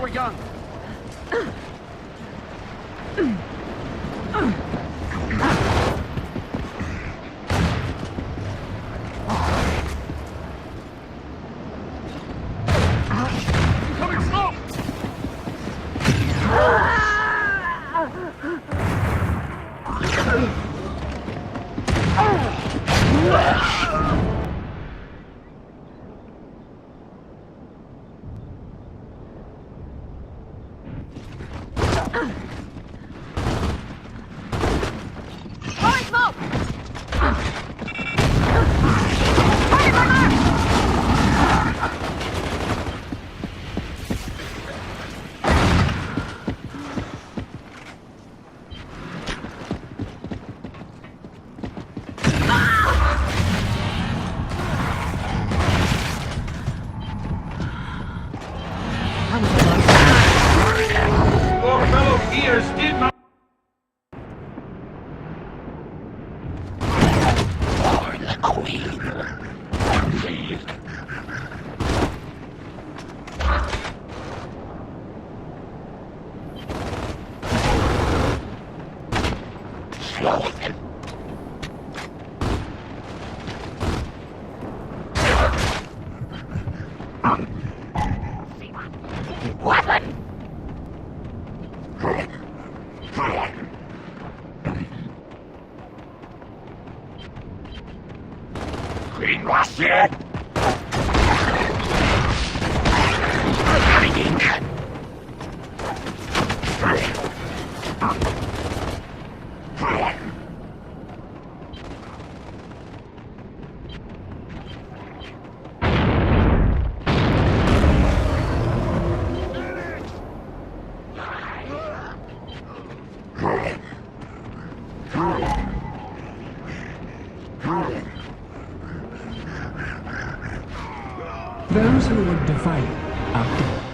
are we going? Coming slow! Throwing smoke! Poor fellow ears did not. For the Queen. Slow it. Weapon! Greenwash it! Hiding! Those who would defy you are dead.